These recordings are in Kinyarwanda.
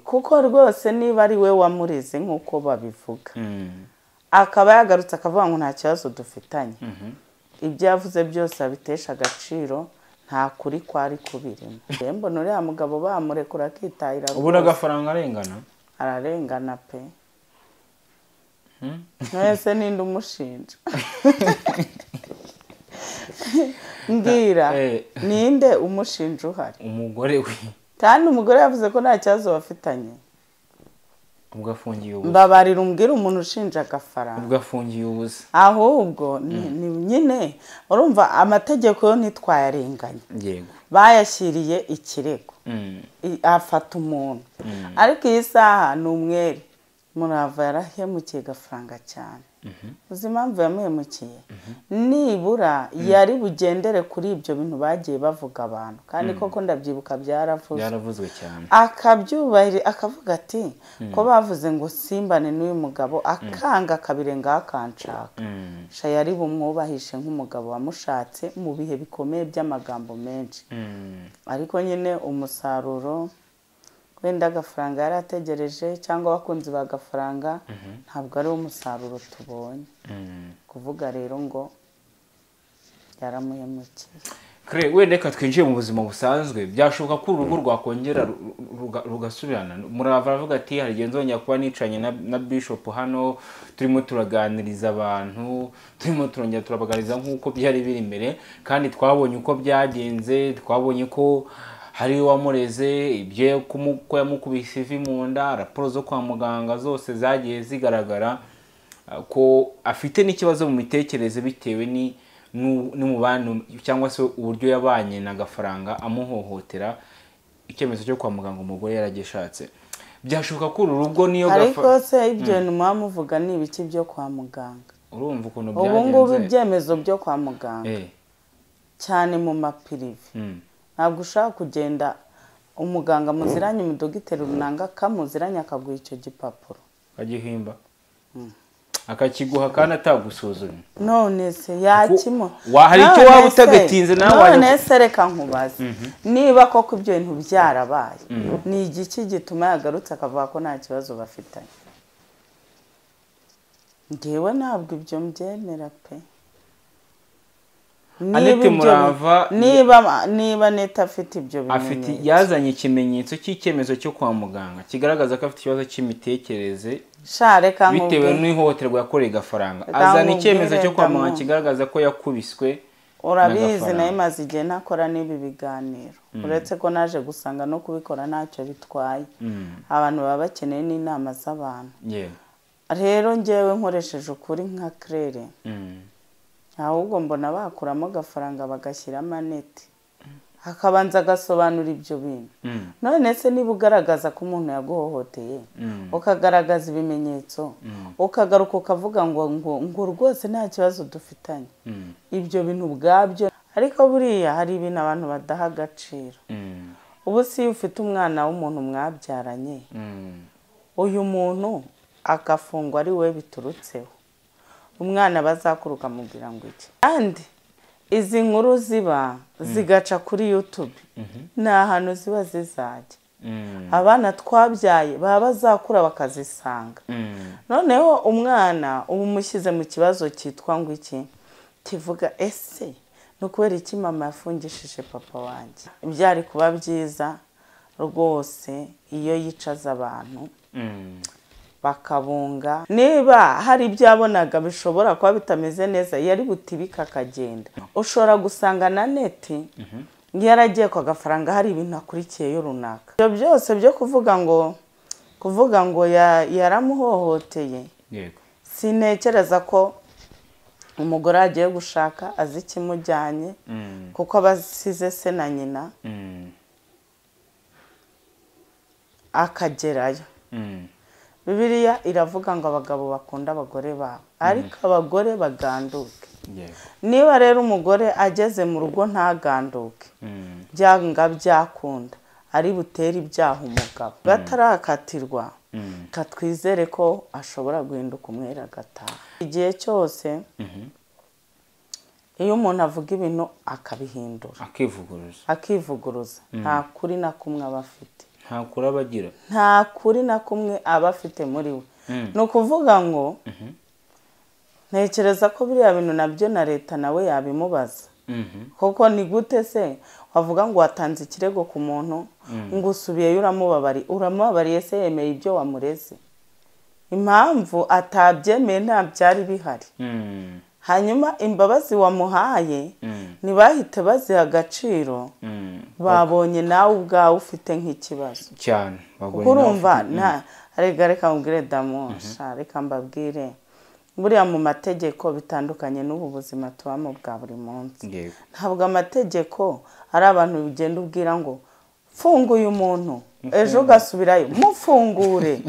kuko rwose niba ari we wamurize nk'uko babivuga akaba yagarutse akavuga ngo nta kibazo dufitanye ibyo yavuze byose abitesha agaciro nta kuri kwari kubirimo mbona uriya mugabo bamurekura akitahira ubu n'agafaranga ararengana pe mwese ninde umushinja mbwira ninde umushinja uhari umugore we kandi umugore yavuze ko nta kibazo bafitanye ubwo afungiye ubusa mbabarira umbwira umuntu ushinja agafaranga ubwo afungiye ubusa ahubwo ni nyine urumva amategeko yo ntitwayarenganya yego bayashyiriye ikirego afata umuntu ariko iyi saha ni umwere murava yarahemukiye gafaranga cyane uzi impamvu yamuhemukiye nibura yari bugendere kuri ibyo bintu bagiye bavuga abantu kandi koko ndabyibuka byaravuzwe cyane akabyubahira akavuga ati ko bavuze ngo simbane n'uyu mugabo akanga akabirengaho akanshaka yari bumwubahishe nk'umugabo wamushatse mu bihe bikomeye by'amagambo menshi ariko nyine umusaruro wenda agafaranga yari ategereje cyangwa abakunzi bagafaranga ntabwo ari umusaruro tubonye kuvuga rero ngo yaramuhemukiye wenda reka twinjiye mu buzima busanzwe byashoboka ko urugo rwakongera rugasubirana murava aravuga ati hari igihe nzongera kuba nicanye na bishop hano turimo turaganiriza abantu turimo turongera turabaganiriza nk'uko byari biri imbere kandi twabonye uko byagenze twabonye ko hari wamureze ibyo ko yamukubise ivi mu nda raporo zo kwa muganga zose zagiye zigaragara ko afite n'ikibazo mu mitekerereze bitewe n'umubano cyangwa se uburyo yabanye na gafaranga amuhohotera icyemezo cyo kwa muganga umugore yaragishatse byashoboka ko uru rugo niyo ariko se ibyo nyuma muvuga ni ibiki byo kwa muganga urumva ukuntu byagenze ubu ngubu ibyemezo byo kwa muganga cyane mu mapirive ntabwo ushaka kugenda umuganga muziranye umudogiteri runanga akamuziranye akaguha icyo gipapuro agihimba akakiguha kandi atagusuzumye none se yakimo hari icyo waba utagatinze nawe none se reka nkubaze niba koko ibyo bintu byarabaye ni igiki gituma yagarutse akavuga ko nta kibazo bafitanye ngewe ntabwo ibyo mbyemera pe Anete Murava niba neta afite ibyo bimenyetso yazanye ikimenyetso cy'icyemezo cyo kwa muganga kigaragaza ko afite ikibazo cy'imitekerereze bitewe n'ihohoterwa yakoreye gafaranga azana icyemezo cyo kwa muganga kigaragaza ko yakubiswe urabizi nayo maze igihe ntakora n'ibi biganiro uretse ko naje gusanga no kubikora ntacyo bitwaye abantu baba bakeneye n'inama z'abantu rero ngewe nkoresheje ukuri nka Claire ahubwo mbona bakuramo agafaranga bagashyiramo Anete hakabanza agasobanura ibyo bintu none se niba ugaragaza ko umuntu yaguhohoteye ukagaragaza ibimenyetso ukagaruka ukavuga ngo rwose nta kibazo dufitanye ibyo bintu ubwabyo ariko buriya hari ibintu abantu badaha agaciro ubu si ufite umwana w'umuntu mwabyaranye uyu muntu agafungwa ari we biturutseho umwana bazakuruka mubwira ngo iki kandi izi nkuru ziba zigaca kuri YouTube nta hantu ziba zizajya abana twabyaye baba bazakura bakazisanga noneho umwana ubu umushyize mu kibazo cyitwa ngo iki kivuga ese ni ukubera iki mama yafungishije papa wanjye byari kuba byiza rwose iyo yicaza abantu bakabunga niba hari ibyo yabonaga bishobora kuba bitameze neza yari butibika akagenda ushobora gusanga na Anete yaragiye kwa gafaranga hari ibintu akurikiyeyo runaka ibyo byose byo kuvuga ngo yaramuhohoteye sintekereza ko umugore agiye gushaka azi ikimujyanye kuko abasize se na nyina akagerayo Bibiliya iravuga ngo abagabo bakunda abagore babo ariko abagore baganduke niba rero umugore ageze mu rugo ntaganduke byanga byakunda ari butere ibyaha umugabo gatarakatirwa katwizere ko ashobora guhinduka umwere agataha igihe cyose iyo umuntu avuga ibintu akabihindura akivuguruza nta kuri na kumwe aba afite nta kuri abagira, nta kuri na kumwe aba afite muri we. Ni ukuvuga ngo ntekereza ko biriya bintu nabyo na leta nawe yabimubaza, kuko ni gute se wavuga ngo watanze ikirego ku muntu ngo usubiyeyo uramubabariye se yemeye ibyo wamureze? Impamvu atabyemeye nta byari bihari. Hanyuma imbabazi wamuhaye ntibahite baziha agaciro, babonye nawe ubwawe ufite nk'ikibazo cyane. kuko urumva reka mbwire damu, reka mbabwire, buriya mu mategeko bitandukanye n'ubu buzima tubamo bwa buri munsi. Ntabwo amategeko ari abantu ugenda ubwira ngo funguye umuntu ejo ugasubirayo mufungure.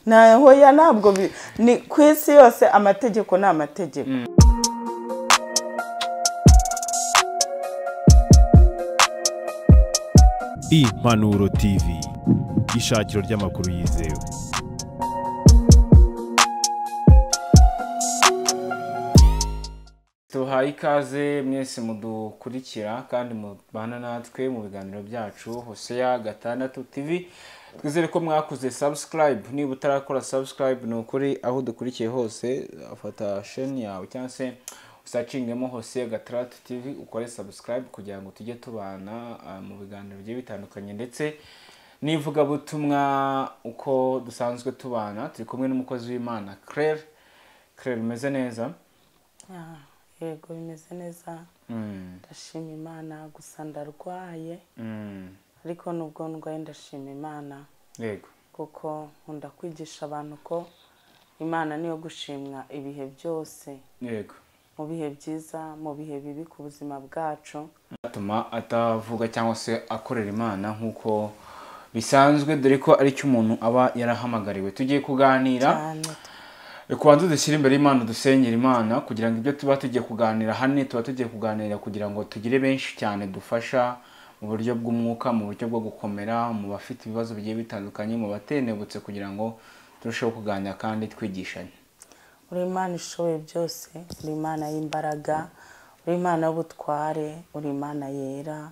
Ntabwo ni ku isi yose amategeko ni amategeko. Impanuro TV, ishakiro ry'amakuru yizewe. Tuhaye ikaze mwese mudukurikira kandi mubana natwe mu biganiro byacu Hosea 6 TV. Twizere ko mwakuze subscribe. Niba utarakora subscribe ni ukuri aho dukurikiye hose, afata chaîne yawe cyangwa se usacingemo Hosea 6 TV ukore subscribe kugira ngo tujye tubana mu biganiro bigiye bitandukanye ndetse nivuga butumwa uko dusanzwe tubana. Turi kumwe n'umukozi w'Imana Claire. Claire, umeze neza? Yego bimeze neza, ndashima Imana, gusa ndarwaye ariko nubwo ndwaye ndashima Imana. Yego, kuko nkunda kwigisha abantu ko Imana niyo gushimwa ibihe byose. yego, mu bihe byiza, mu bihe bibi ku buzima bwacu. atuma atavuga cyangwa se akorera Imana nk'uko bisanzwe, dore ko ari cyo umuntu aba yarahamagariwe. Tugiye kuganira kubanza dushyira imbere y'Imana, dusengera Imana kugira ngo ibyo tuba tugiye kuganira hano tuba tugiye kuganira kugira ngo tugire benshi cyane dufasha mu buryo bw'umwuka, mu buryo bwo gukomera, mu bafite ibibazo bigiye bitandukanye, mu batenebutse, kugira ngo turusheho kuganira kandi twigishanye. Uri Imana ishoboye byose, uri Imana y'imbaraga, uri Imana y'ubutware, uri Imana yera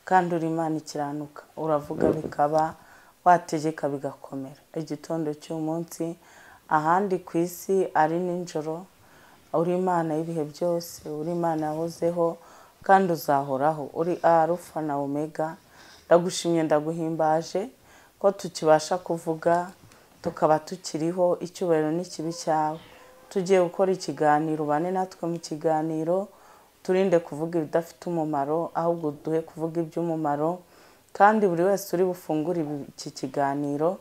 kandi uri Imana ikiranuka. Uravuga bikaba, wategeka bigakomera. Igitondo cy'umunsi ahandi ku isi ari ninjoro, uri Imana y'ibihe byose, uri Imana yahozeho kandi uzahoraho, uri Alpha na Omega. Ndagushimye, ndaguhimbaje ko tukibasha kuvuga, tukaba tukiriho. Icyubahiro n'ikibi cyawe. Tugiye gukora ikiganiro, bane natwe mu kiganiro, turinde kuvuga ibidafite umumaro, ahubwo duhe kuvuga iby'umumaro, kandi buri wese uri bufungure iki kiganiro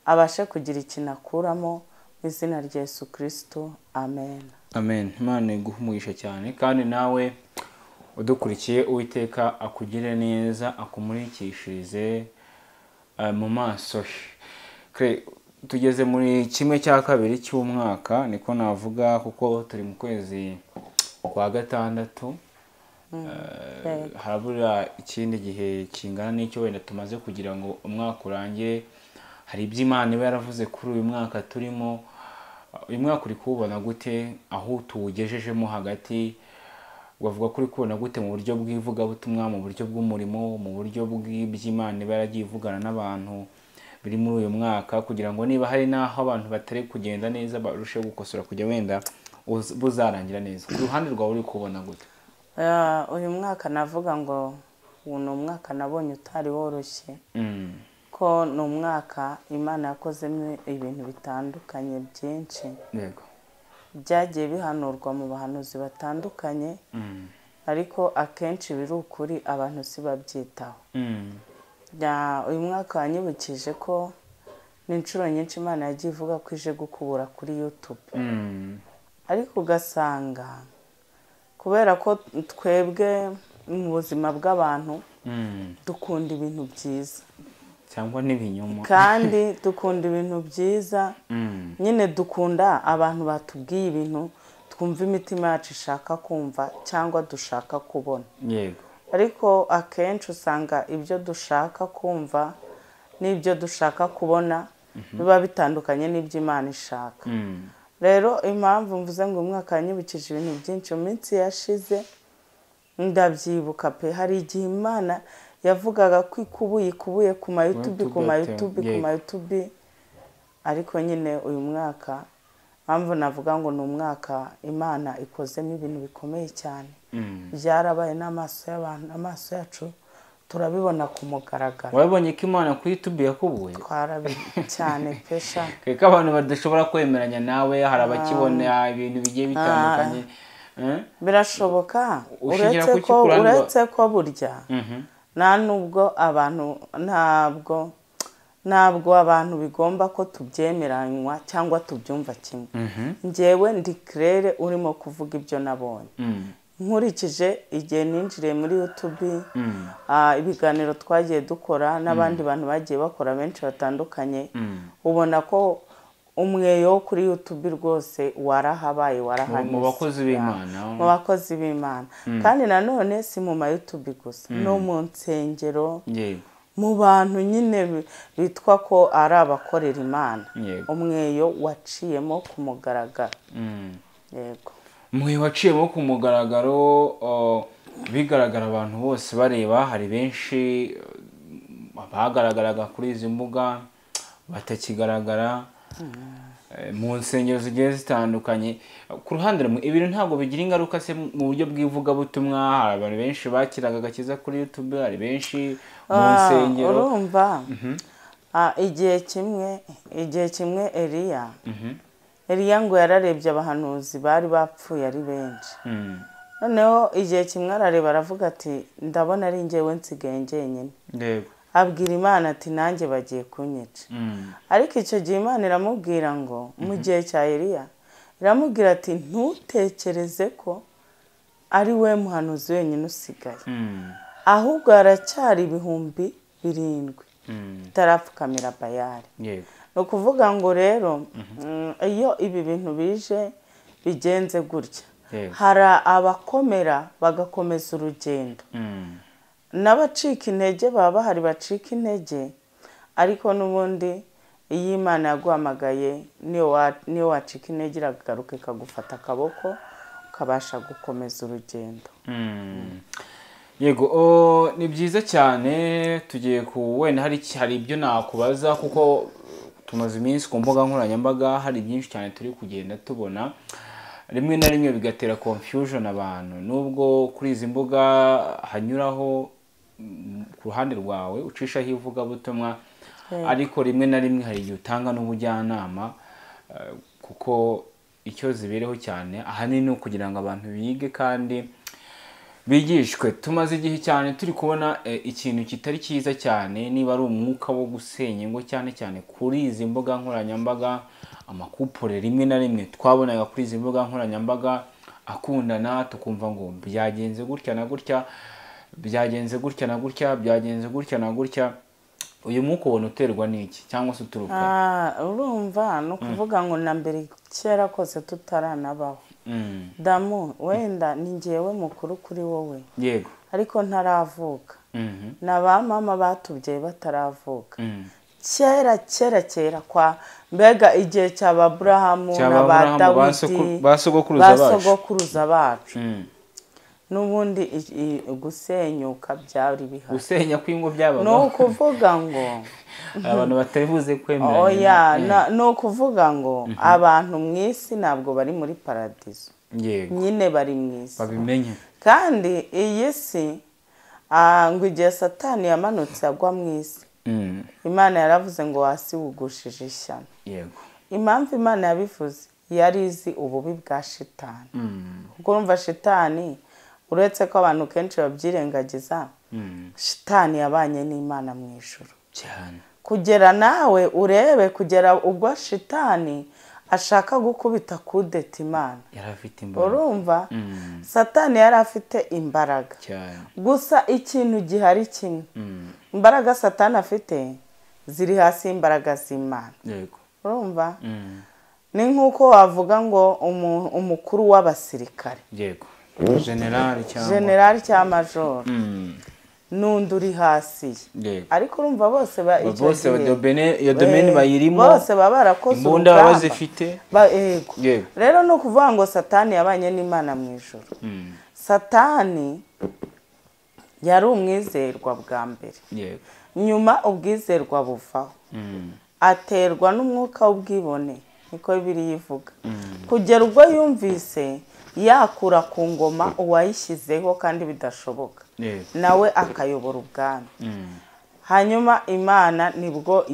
abashe kugira ikintu akuramo, mu izina rya Yesu Kristo, amen. Amen. Imana iguhe umugisha cyane, kandi nawe udukurikiye Uwiteka akugire neza, akumurikishirize mu maso he. Tugeze muri kimwe cya kabiri cy'umwaka, niko navuga, kuko turi mu kwezi kwa gatandatu. Harabura ikindi gihe kingana n'icyo wenda tumaze kugira ngo umwaka urangire. Hari ibyo Imana iba yaravuze kuri uyu mwaka turimo. Uyu mwaka uri kubona gute, aho tuwugejejemo hagati? Wavuga kuri kubona gute mu buryo bw'ivugabutumwa, mu buryo bw'umurimo, mu buryo bw'iby'Imana iba yaragiye ivugana n'abantu biri muri uyu mwaka, kugira ngo niba hari n'aho abantu batari kugenda neza barusheho gukosora kugira wenda buzarangira neza. Ku ruhande rwawe uri kubona gute? Uyu mwaka navuga ngo ni umwaka nabonye utari woroshye, ko ni umwaka Imana yakozemo ibintu bitandukanye byinshi. Yego, byagiye bihanurwa mu bahanuzi batandukanye, ariko akenshi biri ukuri abantu si babyitaho. Uyu mwaka wanyibukije ko n'inshuro nyinshi Imana yagiye ivuga ko ije gukubura kuri YouTube, ariko ugasanga kubera ko twebwe mu buzima bw'abantu dukunda ibintu byiza cyangwa n'ibinyoma, kandi dukunda ibintu byiza, nyine dukunda abantu batubwiye ibintu twumva imitima yacu ishaka kumva cyangwa dushaka kubona. Yego, ariko akenshi usanga ibyo dushaka kumva n'ibyo dushaka kubona biba bitandukanye n'ibyo Imana ishaka. Rero impamvu mvuze ngo umwaka yanyibukije ibintu byinshi mu minsi yashize, ndabyibuka pe. Hari igihe Imana yavugaga ko ikubuye ku ma YouTube ariko nyine uyu mwaka mpamvu navuga ngo ni umwaka Imana ikozemo ibintu bikomeye cyane byarabaye n'amaso y'abantu amaso yacu turabibona ku mugaragaro. Wabonye ko Imana kuri YouTube yakubuye cyane pesha keka abantu badashobora kwemeranya nawe hari abakibona ibintu bigiye bitandukanye birashoboka uretse ko burya nubwo abantu ntabwo abantu bigomba ko tubyemeranywa cyangwa tubyumva kimwe. Njyewe ndi claire urimo kuvuga ibyo nabonye nkurikije igihe ninjiriye muri YouTube ibiganiro twagiye dukora n'abandi bantu bagiye bakora benshi batandukanye ubona ko umweyo kuri YouTube rwose warahabaye warahanyuze mu bakozi b'Imana kandi nanone si mu ma YouTube gusa no mu nsengero mu bantu nyine bitwa ko ari abakorera Imana umweyo waciyemo ku mugaragaro. Yego umweyo waciyemo ku mugaragaro bigaragara abantu bose bareba. Hari benshi bagaragaraga kuri izi mbuga batakigaragara mu nsengero zigiye zitandukanye. Ku ruhande rumwe ibintu ntabwo bigira ingaruka se mu buryo bw'ivugabutumwa? Hari abantu benshi bakiraga agakiza kuri YouTube, hari benshi mu nsengero. Urumva igihe kimwe Eliya ngo yararebye abahanuzi bari bapfuye ari benshi noneho igihe kimwe arareba aravuga ati ndabona ari njyewe nsigaye njyenyine. Abwira Imana ati nanjye bagiye kunyica. Ariko icyo gihe Imana iramubwira ngo mu gihe cya Eliya iramubwira ati ntutekereze ko ari we muhanuzi wenyine usigaye ahubwo haracyari 7,000 bitarapfukamira Bayali. Ni ukuvuga ngo rero iyo ibi bintu bije bigenze gutya hari abakomera bagakomeza urugendo n'abacika intege baba bahari bacika intege ariko n'ubundi iyo Imana yaguhamagaye niyo wacika intege iragaruka ikagufata akaboko ukabasha gukomeza urugendo. Yego ni byiza cyane. Tugiye wenda hari ibyo nakubaza kuko tumaze iminsi ku mbuga nkoranyambaga hari byinshi cyane turi kugenda tubona rimwe na rimwe bigatera confusion abantu nubwo kuri izi mbuga hanyuraho ku ruhande rwawe ucishaho ivugabutumwa ariko rimwe na rimwe hari igihe utanga n'ubujyanama kuko icyo zibereho cyane ahanini ni kugira ngo abantu bige kandi bigishwe. Tumaze igihe cyane turi kubona ikintu kitari cyiza cyane niba ari umwuka wo gusenya ingo cyane cyane kuri izi mbuga nkoranyambaga. Amakupure rimwe na rimwe twabonaga kuri izi mbuga nkoranyambaga akundana tukumva ngo byagenze gutya na gutya byagenze gutya na gutya byagenze gutya na gutya. Uyu mwuka ubona uterwa n'iki cyangwa se uturuka? Urumva no kuvuga ngo na mbere kera kose tutaranabaho damu wenda ni njyewe mukuru kuri wowe yego ariko ntaravuka na ba mama batubyaye bataravuka kera kwa mbega igihe cya Abrahamu na ba Dawidi basogokuruza bacu n'ubundi gusenyuka byari bihari. Gusenya kw'ingo by'abantu no kuvuga ngo abantu batabivuze kwemeranya. No kuvuga ngo abantu mw'isi ntabwo bari muri paradizo nyine bari mw'isi babimenye. kandi iyi si ngo igihe Satani yamanutse agwa mw'isi Imana yaravuze ngo hasi wugushije ishyano. Impamvu Imana yabivuze yari izi ububi bwa Shitani kuko urumva Shitani uretse ko abantu kenshi babyirengagiza Shitani yabanye n'Imana mu ijuru cyane kugera nawe urebe kugera ubwo Shitani ashaka gukubita kudeta Imana yari afite imbaraga. Urumva Satani yari afite imbaraga cyane gusa ikintu gihari kimwe imbaraga Satani afite ziri hasi imbaraga z'Imana. Urumva ni nkuko wavuga ngo umukuru w'abasirikare general cyangwa major n'undi uri hasi ariko urumva bose iyo domaine bayirimo bose baba barakoze imbunda bazifite. Rero no kuvuga ngo Satani yabanye n'Imana mu ijuru. Satani yari umwizerwa bwa mbere. yego nyuma ubwizerwa buvaho, aterwa n'umwuka w'ubwibone, niko Bibiliya ivuga, kugera ubwo yumvise yakura ku ngoma uwayishyizeho kandi bidashoboka, nawe akayobora ubwami. hanyuma Imana nibwo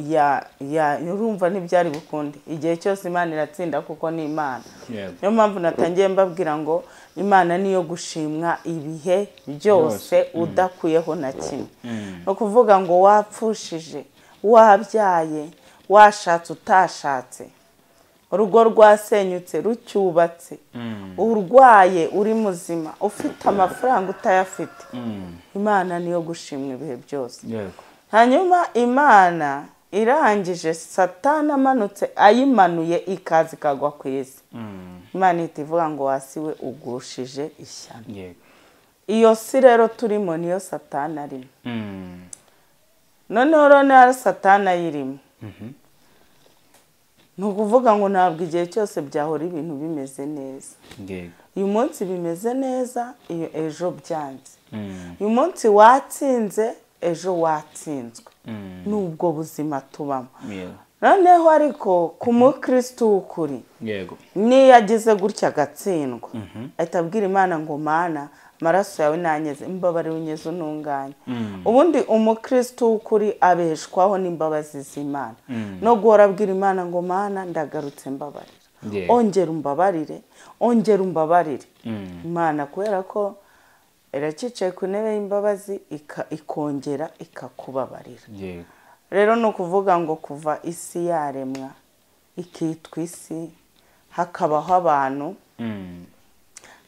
urumva ntibyari bukunde, igihe cyose Imana iratsinda kuko ni Imana. niyo mpamvu natangiye mbabwira ngo Imana niyo gushimwa ibihe byose udakuyeho na kimwe. no kuvuga ngo wapfushije, wabyaye, washatse, utashatse, urugo rwasenyutse, rucyubatse, urwaye, uri muzima, ufite amafaranga, utayafite, Imana niyo gushimwa ibihe byose. hanyuma Imana irangije, Satani amanutse ayimanuye ikaza ikagwa ku isi. Imana ihita ivuga ngo hasi we ugushije ishyano. iyo si rero turimo niyo Satani arimo. noneho rero Satani ayirimo, ni ukuvuga ngo ntabwo igihe cyose byahora ibintu bimeze neza. uyu munsi bimeze neza, iyo ejo byanze. uyu munsi watsinze, ejo watsinzwe. n'ubwo buzima tubamo. noneho ariko ku mukristo w'ukuri, niyo ageze gutya agatsindwa, ahita abwira Imana ngo Mana, amaraso yawe nanyeze, imbabarire unyeze ununganye. ubundi umukristo w'ukuri abeshwaho n'imbabazi z'Imana, no guhora abwira Imana ngo Mana ndagarutse, mbabarira, ongera umbabarire, ongera umbabarire. Imana kubera ko iracicaye ku ntebe y'imbabazi, ikongera ikakubabarira. rero ni ukuvuga ngo kuva isi yaremwa ikitwa isi, hakabaho abantu,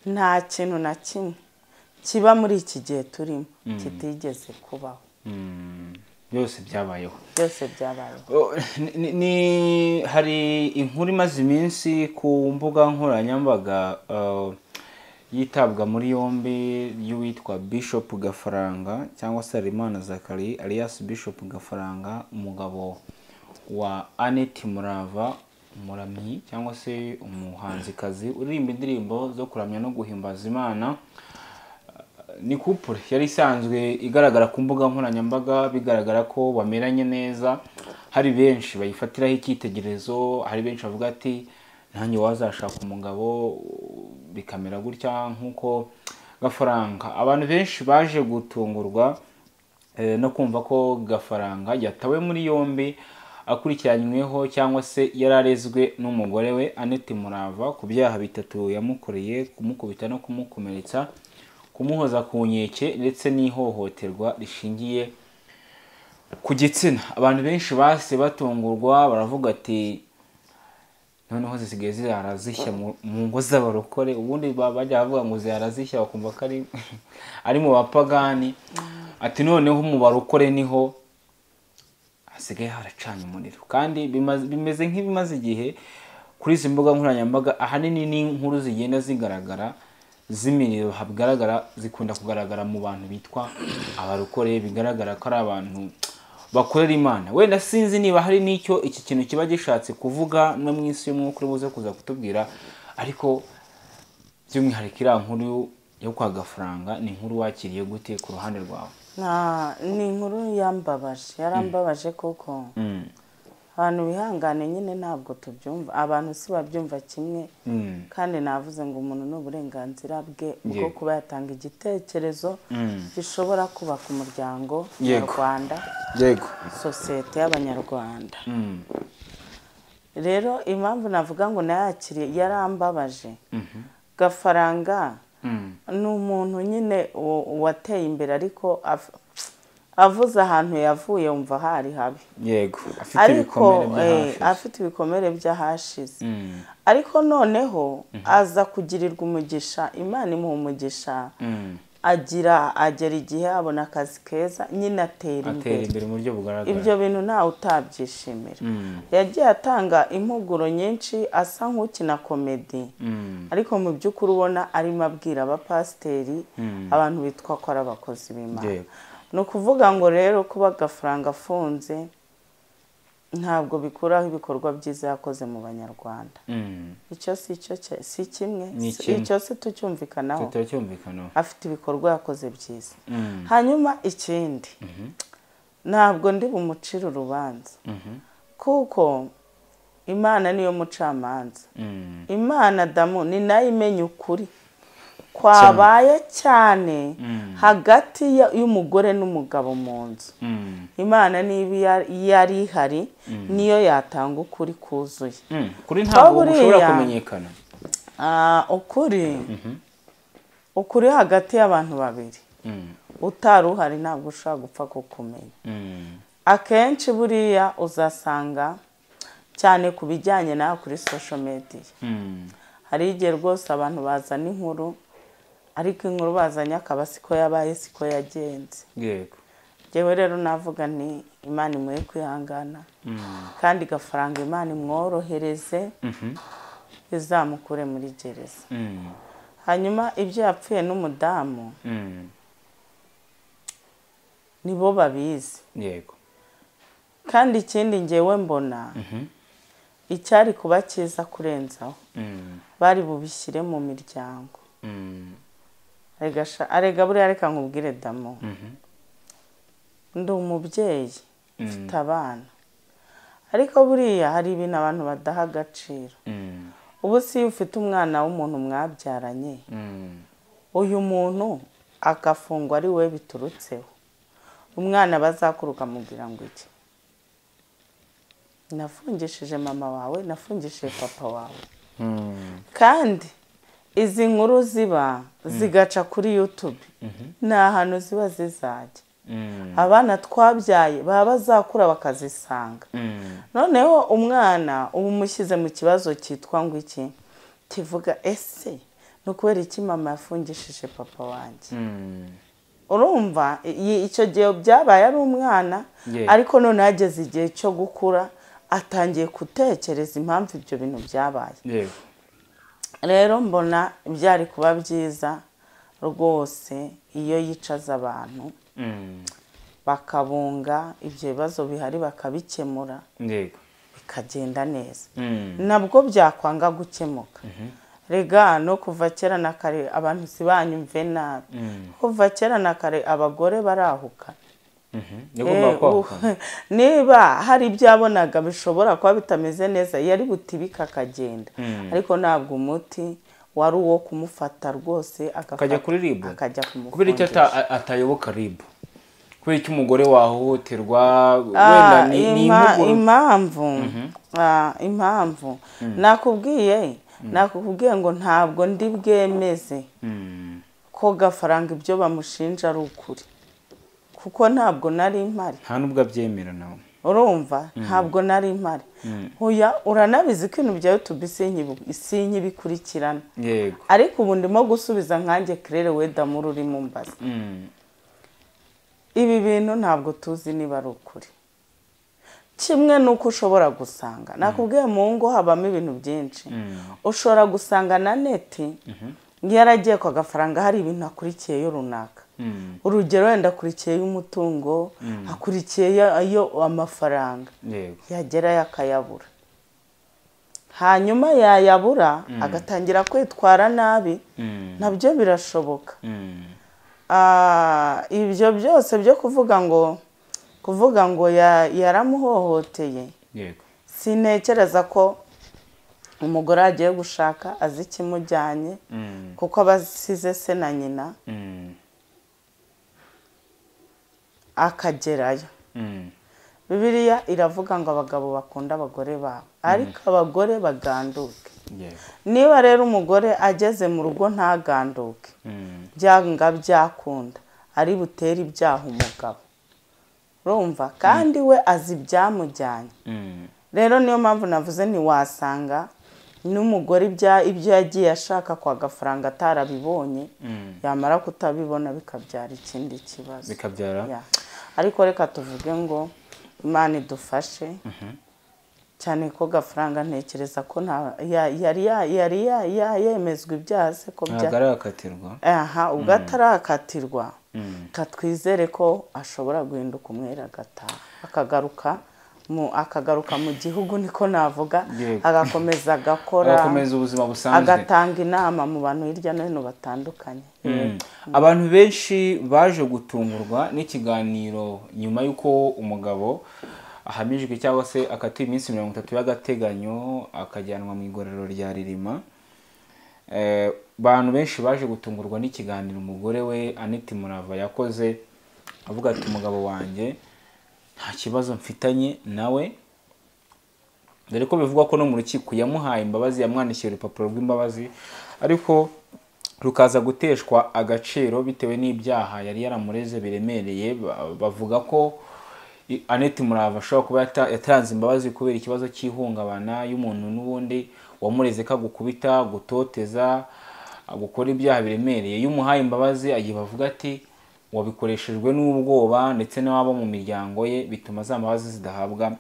nta kintu na kimwe kiba muri iki gihe turimo kitigeze kubaho. byose byabayeho. byose byabayeho. hari inkuru imaze iminsi ku mbuga nkoranyambaga yitabwa muri yombi y'uwitwa Bishop Gafaranga cyangwa se Harerimana Zakari alias Bishop Gafaranga, umugabo wa Annette Murava Muramyi cyangwa se umuhanzikazi uririmba indirimbo zo kuramya no guhimbaza Imana. ni couple yari isanzwe igaragara ku mbuga nkoranyambaga, bigaragara ko bameranye neza. hari benshi bayifatiraho icyitegererezo, hari benshi bavuga ati nanjye wazashaka umugabo bikamera gutya nk'uko Gafaranga. abantu benshi baje gutungurwa no kumva ko Gafaranga yatawe muri yombi akurikiranyweho cyangwa se yararezwe n'umugore we Annette Murava ku byaha bitatu yamukoreye: kumukubita no kumukomeretsa, kumuhoza ku nkeke ndetse n'ihohoterwa rishingiye ku gitsina. abantu benshi base batungurwa, baravuga ati noneho zisigaye ziharazishya mu ngo z'abarokore. ubundi bajya bavuga ngo ziharazishya bakumva ko ari mu bapagani. ati noneho mu barokore niho hasigaye haracanye umuriro. kandi bimeze nk'ibimaze igihe kuri izi mbuga nkoranyambaga. ahanini ni inkuru zigenda zigaragara z'imiriro, hagaragara zikunda kugaragara mu bantu bitwa abarokore, bigaragara ko ari abantu bakorera Imana. wenda sinzi niba hari n'icyo iki kintu kiba gishatse kuvuga no mu isi y'umwuka uri buze kuza kutubwira, ariko by'umwihariko iriya nkuru yo kwa Gafaranga ni inkuru wakiriye gute ku ruhande rwawe? ni inkuru yarambabaje kuko abantu bihangane nyine ntabwo tubyumva, abantu si babyumva kimwe. kandi navuze ngo umuntu ni uburenganzira bwe bwo kuba yatanga igitekerezo gishobora kubaka umuryango nyarwanda, sosiyete y'abanyarwanda. rero impamvu navuga ngo nayakiriye yarambabaje. Gafaranga ni umuntu nyine wateye imbere, ariko avuze ahantu yavuye wumva hari habi. ariko afite ibikomere by'ahashize. ariko noneho aza kugirirwa umugisha, Imana imuha umugisha, agera igihe abona akazi keza, nyine atera imbere mu buryo bugaragara. ibyo bintu ntawe utabyishimira. yagiye atanga impuguro nyinshi, asa nk'ukina komedi, ariko mu by'ukuri ubona arimo abwira abapasiteri, abantu bitwa ko ari abakozi b'Imana. ni ukuvuga ngo rero kuba Gafaranga afunze ntabwo bikuraho ibikorwa byiza yakoze mu banyarwanda. Icyo si kimwe, icyo se tucyumvikanaho, afite ibikorwa yakoze byiza. Hanyuma ikindi, ntabwo ndi bumucire urubanza, kuko Imana niyo mucamanza. Imana Adamu ni nayo imenya ukuri kwabaye cyane hagati y'umugore n'umugabo mu nzu. Imana niba yari ihari niyo yatanga ukuri kuzuye. Kuri ntabwo ushobora kumenyekana. Ukuri hagati y'abantu babiri utari uhari ntabwo ushobora gupfa kukumenya. Akenshi buriya uzasanga cyane ku bijyanye nawe kuri social media, hari igihe rwose abantu bazana inkuru, ariko inkuru bazanye akaba siko yabaye, siko yagenze. Yego. Jewe rero navuga ni Imana imwe kwihangana, kandi gafaranga Imana imworohereze, izamukure muri gereza. Hanyuma ibyo yapfuye n'umudamu nibo babizi. Yego. Kandi ikindi ngewe mbona icyari kuba cyiza kurenzaho, bari bubishyire mu miryango. Arega buriya reka nkubwire Damo, ndi umubyeyi mfite abana, ariko buriya hari ibintu abantu badaha agaciro. Ubu si ufite umwana w'umuntu mwabyaranye, uyu muntu agafungwa ari we biturutseho, umwana bazakuruka mubwira ngo iki? Nafungishije mama wawe, nafungishije papa wawe. Kandi izi nkuru ziba zigaca kuri YouTube, nta hantu ziba zizajya. Abana twabyaye baba bazakura bakazisanga. Noneho umwana ubu umushyize mu kibazo cyitwa ngo iki, kivuga ese ni ukubera iki mama yafungishije papa wanjye? Urumva icyo gihe byabaye ari umwana, ariko none yageze igihe cyo gukura, atangiye gutekereza impamvu ibyo bintu byabaye. Rero mbona byari kuba byiza rwose iyo yicaza abantu bakabunga ibyo bibazo bihari bakabikemura, bikagenda neza. Nabwo byakwanga gukemuka. Rega no kuva kera na kare abantu sibanyumve nabi, kuva kera na kare abagore barahukana. Niba hari ibyabonaga bishobora kuba bitameze neza, yari butibika akagenda. Ariko ntabwo umuti wari uwo kumufata rwose akajya kuri RIB, akajya kumufungisha. Kubera icyo atayoboka RIB, kubera icyo umugore wahohoterwa, wenda ni impamvu nakubwiye ngo ntabwo ndi bwemeze ko gafaranga ibyo bamushinja ari ukuri, kuko ntabwo nari impari. Nta nubwo abyemera nawe. Urumva, ntabwo nari impari. Hoya uranabizi ko ibintu bya YouTube sinkibikurikirana. Yego. Ariko ubu ndimo gusubiza nkanjye Claire Wedamu urimo mbaza. Ibi bintu ntabwo tuzi niba ari ukuri. Kimwe nuko ushobora gusanga, nakubwiye mu ngo habamo ibintu byinshi. Ushobora gusanga na neti yaragiye kwa gafaranga hari ibintu akurikiyeyo runaka. Urugero wenda akurikiye y'umutungo, akurikiye ayo amafaranga, yagera yakayabura. Hanyuma yayabura agatangira kwitwara nabi, nabyo birashoboka. Ibyo byose byo kuvuga ngo yaramuhohoteye, sintekereza ko umugore agiye gushaka azi ikimujyanye, kuko abasize se na nyina akagerayo. Bibiliya iravuga ngo abagabo bakunda abagore babo, ariko abagore baganduke. Niba rero umugore ageze mu rugo ntaganduke, byanga byakunda ari butere ibyaha umugabo. Urumva, kandi we azi ibyamujyanye. Rero niyo mpamvu navuze ntiwasanga n'umugore ibyo yagiye ashaka kwa gafaranga atarabibonye, yamara kutabibona bikabyara ikindi kibazo. Ariko reka tuvuge ngo Imana idufashe, cyane ko gafaranga ntekereza ko yari yemezwa ibyaha se ko byarakatirwa. Ubwo atarakatirwa, katwizere ko ashobora guhinduka umwere agataha, akagaruka akagaruka mu gihugu niko navuga agakomeza agakora agakomeza ubuzima busanzwe agatanga inama mu bantu hirya no hino batandukanye. Abantu benshi baje gutungurwa n'ikiganiro nyuma y'uko umugabo ahamijwe cyangwa se akatiwe iminsi 30 y'agateganyo akajyanwa mu igorero rya Ririma. Abantu benshi baje gutungurwa n'ikiganiro umugore we Annette Murava yakoze avuga ati umugabo wanjye nta kibazo mfitanye nawe, dore ko bivugwa ko no mu rukiko yamuhaye imbabazi, yamwandikiye urupapuro rw'imbabazi ariko rukaza guteshwa agaciro bitewe n'ibyaha yari yaramureze biremereye. Bavuga ko Annette Murava ashobora kuba yatanze imbabazi kubera ikibazo cy'ihungabana y'umuntu n'ubundi wamureze ka gukubita, gutoteza, gukora ibyaha biremereye. Y'umuhaye imbabazi agiye bavuga ati wabikoreshejwe n'ubwoba ndetse n'abo mu miryango ye bituma za mbabazi zidahabwa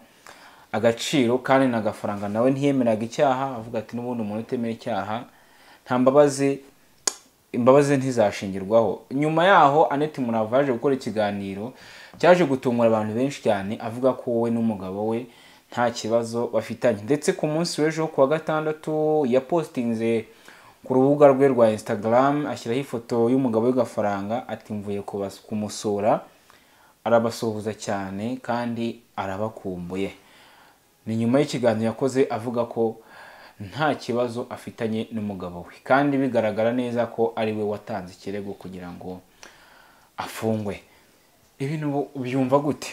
agaciro kandi n'agafaranga nawe ntiyemeraga icyaha, avuga ati n'ubundi umuntu utemera icyaha nta imbabazi ntizashingirwaho. Nyuma yaho Annette Murava yaje gukora ikiganiro cyaje gutungura abantu benshi cyane avuga ko wowe n'umugabo we nta kibazo bafitanye, ndetse ku munsi w'ejo kuwa gatandatu yapostinze ku rubuga rwe rwa Instagram ashyiraho ifoto y'umugabo w'agafaranga ati mvuye kumusura, arabasuhuza cyane kandi arabakumbuye. Ni nyuma y'ikiganiro yakoze avuga ko nta kibazo afitanye n'umugabo we kandi bigaragara neza ko ari we watanze ikirego kugira ngo afungwe. Ibintu byumva gute?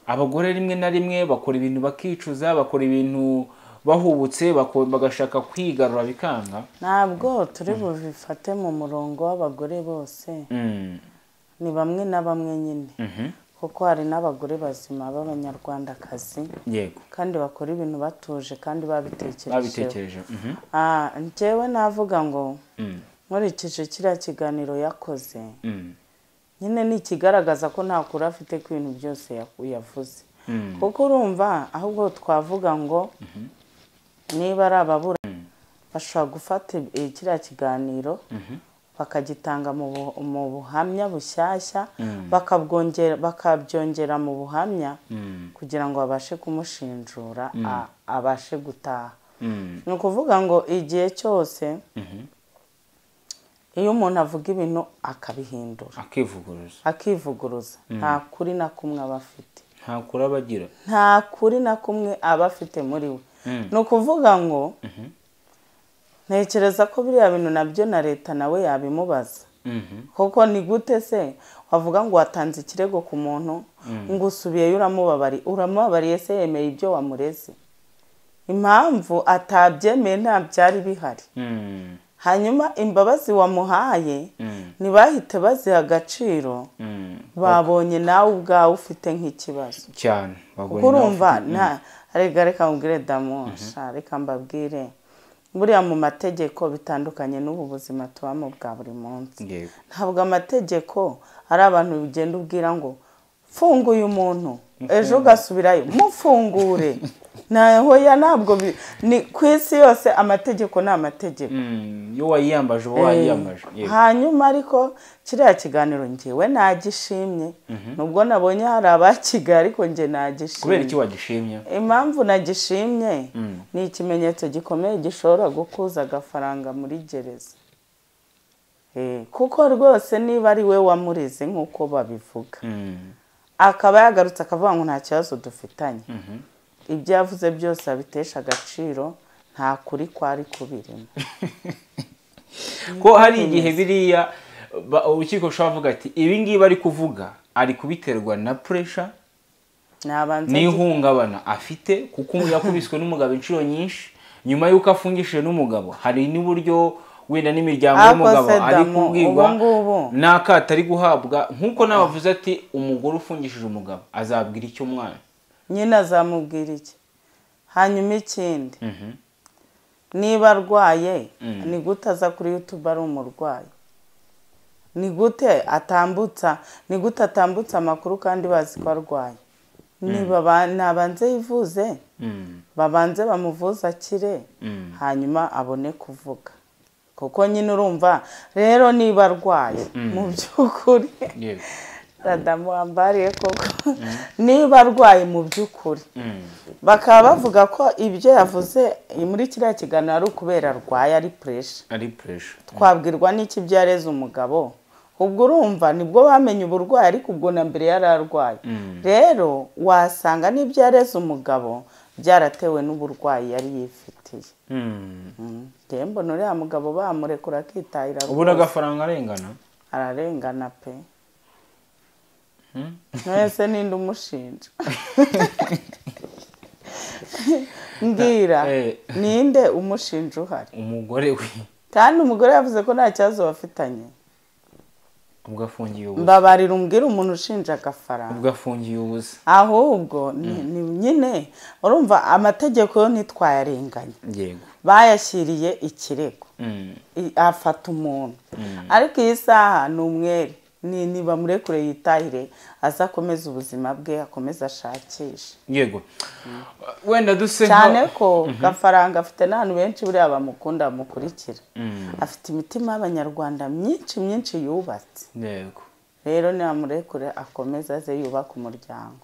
Abagore rimwe na rimwe bakora ibintu bakicuza, bakora ibintu bahubutse bagashaka kwigarura bikanga. Ntabwo turi bubifate mu murongo w'abagore bose, ni bamwe na bamwe nyine kuko hari n'abagore bazima b'abanyarwandakazi kandi bakora ibintu batuje kandi babitekereje. Njyewe navuga ngo nkurikije kiriya kiganiro yakoze nyine ni ikigaragaza ko nta kuri afite ku bintu byose yavuze, kuko urumva ahubwo twavuga ngo niba ari ababura bashobora gufata kiriya kiganiro bakagitanga mu buhamya bushyashya bakabyongera mu buhamya kugira ngo babashe kumushinjura abashe gutaha. Ni ukuvuga ngo igihe cyose iyo umuntu avuga ibintu akabihindura akivuguruza nta kuri na kumwe aba afite, nta kuri na kumwe aba afite muri we. Ni ukuvuga ngo ntekereza ko biriya bintu nabyo na leta nawe yabimubaza, kuko ni gute se wavuga ngo watanze ikirego ku muntu ngo usubiyeyo uramubabariye se yemeye ibyo wamureze? Impamvu atabyemeye nta byari bihari. Hanyuma imbabazi wamuhaye ntibahite baziha agaciro, babonye nawe ubwawe ufite nk'ikibazo cyane. kuko urumva reka mbwire damusha, reka mbabwire buriya mu mategeko bitandukanye n'ubu buzima tubamo bwa buri munsi. Ntabwo amategeko ari abantu bigenda ubwira ngo funguye umuntu ejo ugasubirayo mufungure. Hoya ntabwo ni ku isi yose amategeko ni amategeko. Yo wayiyambaje uba wayiyambaje. Hanyuma ariko kiriya kiganiro njyewe nagishimye, nubwo nabonye hari abakigaye ariko njye nagishimye. Kubera iki wagishimye? Impamvu nagishimye ni ikimenyetso gikomeye gishobora gukuza agafaranga muri gereza. Kuko rwose niba ari we wamureze nk'uko babivuga akaba yagarutse akavuga ngo nta kibazo dufitanye, ibyo yavuze byose abitesha agaciro, nta kuri kwari kubirimo. Ko hari igihe biriya urukiko rushobora kuvuga ati ibi ngibi ari kuvuga ari kubiterwa na pressure n'ihungabana afite kuko yakubiswe n'umugabo inshuro nyinshi, nyuma y'uko afungishije n'umugabo hari n'uburyo wenda n'imiryango y'umugabo ari kubwirwa n'akato ari guhabwa, nk'uko nabavuze ati umugore ufungishije umugabo azabwira icyo umwana nyine azamubwira iki. Hanyuma ikindi niba arwaye ni gute aza kuri YouTube ari umurwayi? Ni gute atambutsa amakuru kandi bazi ko arwaye? Nabanze yivuze, babanze bamuvuza akire, hanyuma abone kuvuga. Kuko nyine urumva rero niba arwaye mu by'ukuri Radamu wambariye koko niba arwaye mu by'ukuri bakaba bavuga ko ibyo yavuze muri kiriya kiganiro ari ukubera arwaye ari pressure twabwirwa n'iki byareze umugabo ubwo urumva nibwo bamenye uburwayi ariko ubwo na mbere yari arwaye rero wasanga n'ibyo yareze umugabo byaratewe n'uburwayi yari yifitiye mbona uriya mugabo bamurekura akitahira ubu n'agafaranga ararengana pe mwese ninde umushinja mbwira ninde umushinja uhari umugore we kandi umugore yavuze ko nta kibazo bafitanye ubwo afungiye ubusa mbabarira umbwira umuntu ushinja agafaranga ubwo afungiye ubusa ahubwo ni nyine urumva amategeko yo ntitwayarenganya yego bayashyiriye ikirego afata umuntu ariko iyi saha ni umwere niba murekure yitahire azakomeza ubuzima bwe akomeza ashakisha yego wenda duse cyane ko gafaranga afite n'abantu benshi buriya bamukunda bamukurikira afite imitima y'abanyarwanda myinshi yubatse yego rero niba murekure akomeza aze yubaka umuryango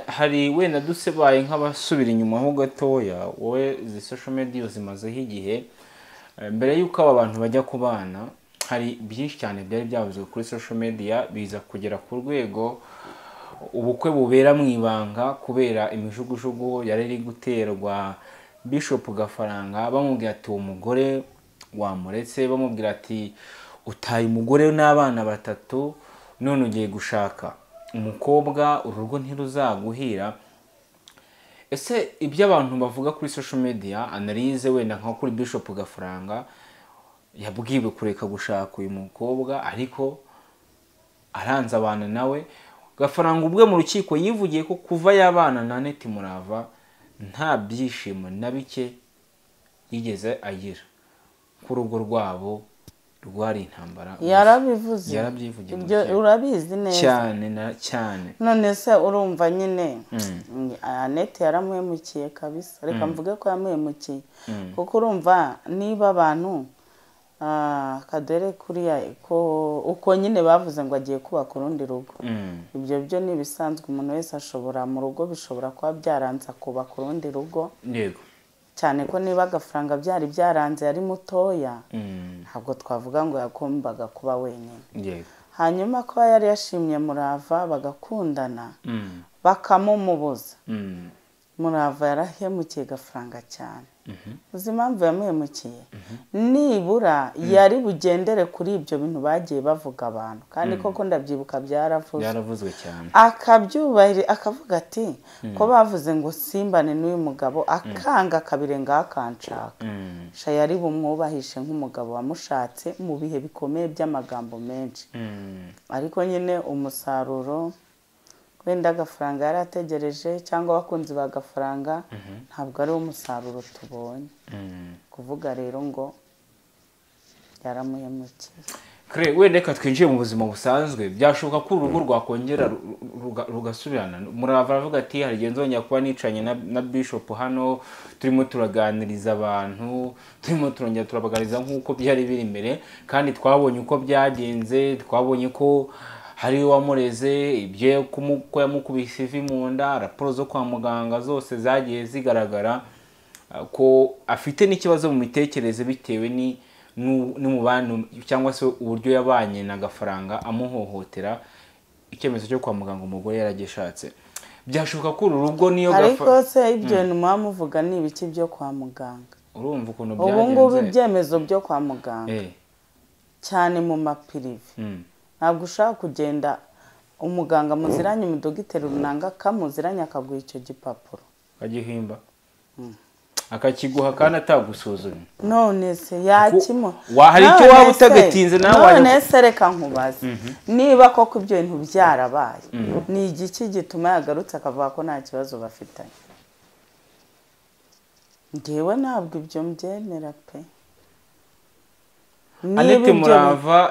hari wenda dusebaye nk'abasubira inyuma ho gatoya wowe izi social media zimazeho igihe mbere y'uko aba bantu bajya kubana hari byinshi cyane byari byavuzwe kuri social media biza kugera ku rwego ubukwe bubera mu ibanga kubera imijugujugu yari iri guterwa Bishop Gafaranga bamubwira ati uwo mugore wamuretse bamubwira ati utaye umugore n'abana 3 none ugiye gushaka umukobwa urugo ntiruzaguhira ese ibyo abantu bavuga kuri social media analyze wenda nka kuri Bishop Gafaranga yabwiwe kureka gushaka uyu mukobwa ariko aranze abana nawe Gafaranga ubwe mu rukiko yivugiye ko kuva yabana na Neti Murava nta byishimo na bike yigeze agira ku rugo rwabo rwari intambara yarabivuze yarabyivugiye urabizi neza cyane none se urumva nyine Neti yaramuhemukiye kabisa reka mvuge ko yamuhemukiye kuko urumva niba abantu kadere kuriya uko nyine bavuze ngo agiye kubaka urundi rugo ibyo byo ni ibisanzwe umuntu wese ashobora mu rugo bishobora kuba byaranze kubaka urundi rugo yego cyane ko niba agafaranga byari byaranze ari mutoya ntabwo twavuga ngo yagombaga kuba wenyine yego hanyuma ko yari yashimye Murava bagakundana bakamumubuza Murava yarahemukiye Gafaranga cyane uzi impamvu yamuhemukiye nibura yari bugendere kuri ibyo bintu bagiye bavuga abantu kandi koko ndabyibuka byaravuzwe cyane akabyubahira akavuga ati ko bavuze ngo simbane n'uyu mugabo akanga kabirenga akanshaka sha yari bumwubahishe nk'umugabo wamushatse mu bihe bikomeye by'amagambo menshi ariko nyine umusaruro wenda Gafaranga yarategereje cyangwa abakunzi ba Gafaranga ntabwo ari umusaruro tubonye kuvuga rero ngo yaramuhemukiye wenda reka twinjiye mu buzima busanzwe byashoboka ko urugo rwakongera rugasubirana Murava aravuga ati hari igihe nzongera kuba nicanye na Bishop hano turimo turaganiriza abantu turimo turongera turabaganiriza nk'uko byari biri imbere kandi twabonye uko byagenze twabonye ko hari wamureze ibyo ko yamukubise ivi mu nda raporo zo kwa muganga zose zagiye zigaragara ko afite n'ikibazo mu mitekerereze bitewe n'umubano cyangwa se uburyo yabanye na Gafaranga amuhohotera icyemezo cyo kwa muganga umugore yaragishatse byashoboka ko uru rugo niyo ariko se ibyo nyuma muvuga ni ibiki byo kwa muganga urumva ukuntu byagenze ubu ngubu ibyemezo byo kwa muganga cyane mu mapirive ntabwo ushaka kugenda umuganga muziranye umudogiteri runanga kamuziranye akaguha icyo gipapuro agihimba akakiguha kandi atagusuzumye none se yakimo hari icyo waba utagatinze nawe none se reka nkubaze niba koko ibyo bintu byarabaye ni igiki gituma yagarutse akavuga ko nta kibazo bafitanye ngewe ntabwo ibyo mbyemera pe Anete Murava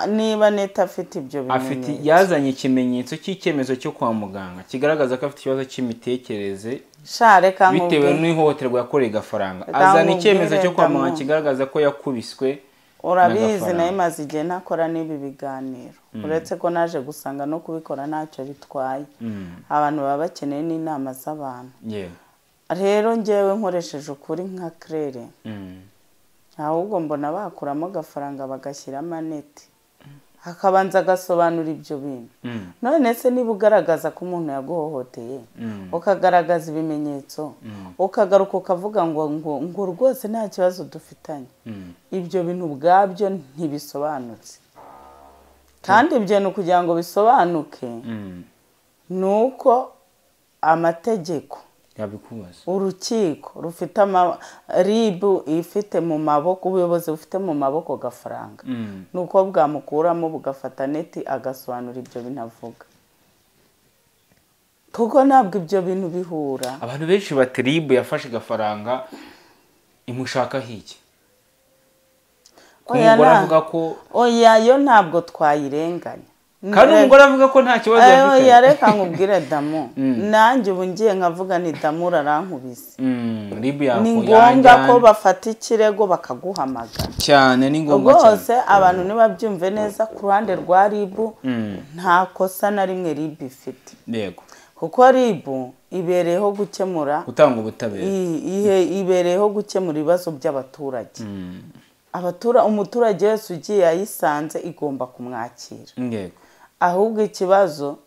niba Neta afite ibyo bimenyetso yazanye ikimenyetso cy'icyemezo cyo kwa muganga kigaragaza ko afite ikibazo cy'imitekerereze bitewe n'ihohoterwa yakoreye Gafaranga azana icyemezo cyo kwa muganga kigaragaza ko yakubiswe urabizi nayo maze igihe ntakora n'ibi biganiro uretse ko naje gusanga no kubikora ntacyo bitwaye abantu baba bakeneye n'inama z'abantu rero njyewe nkoresheje ukuri nka Claire ahubwo mbona bakuramo agafaranga bagashyiramo aneti hakabanza agasobanura ibyo bintu none se niba ugaragaza ko umuntu yaguhohoteye ukagaragaza ibimenyetso ukagaruka ukavuga ngo rwose nta kibazo dufitanye ibyo bintu ubwabyo ntibisobanutse kandi ibyo ni ukugira ngo bisobanuke ni uko amategeko urukiko rufite ribu ifite mu maboko ubuyobozi bufite mu maboko gafaranga nuko bwamukuramo bugafata neti agasobanura ibyo binavuga kuko ntabwo ibyo bintu bihura abantu benshi bati ribu yafashe gafaranga imushakaho iki kumugore avuga ko oya yo ntabwo twayirenganya kandi umugore avuga ko nta kibazo afite yareka nkubwire Damu nanjye ubu ngiye nkavuga ni Damu arankubise ni ngombwa ko bafata ikirego bakaguhamagara cyane ni ngombwa cyane rwose abantu nibabyumve neza ku ruhande rwa ribu nta kosa na rimwe ribu ifite yego kuko ribu ibereyeho gukemura gutanga ubutabera ibereyeho gukemura ibibazo by'abaturage umuturage wese ugiye ayisanze igomba kumwakira yego ahubwo ikibazo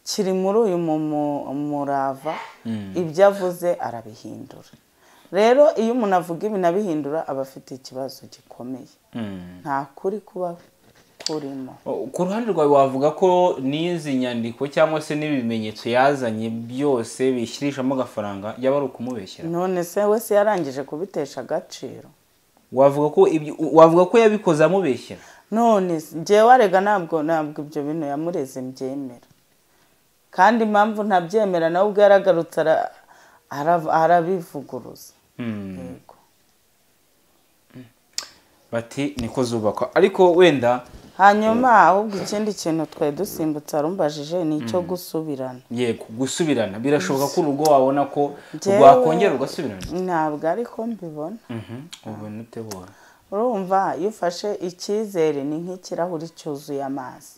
kiri muri uyu murava ibyo avuze arabihindura rero iyo umuntu avuga ibintu abihindura aba afite ikibazo gikomeye nta kuri kuba kurimo ku ruhande rwawe wavuga ko n'izi nyandiko cyangwa se n'ibimenyetso yazanye byose bishyirishamo agafaranga yaba ari ukumubeshyera none se wese yarangije kubitesha agaciro wavuga ko yabikoze amubeshyera none njyewe warega ntabwo ibyo bintu yamureze mbyemera kandi impamvu ntabyemera nawe ubwo yaragarutse arabivuguruza yego bati niko zubakwa ariko wenda hanyuma ahubwo ikindi kintu twari dusimbutse arumbajije ni icyo gusubirana yego gusubirana birashoboka ko urugo wabona ko rwakongera ugasubirana ntabwo ariko mbibona ubu nutebora urumva iyo ufashe icyizere ni nk'ikirahuri cyuzuye amazi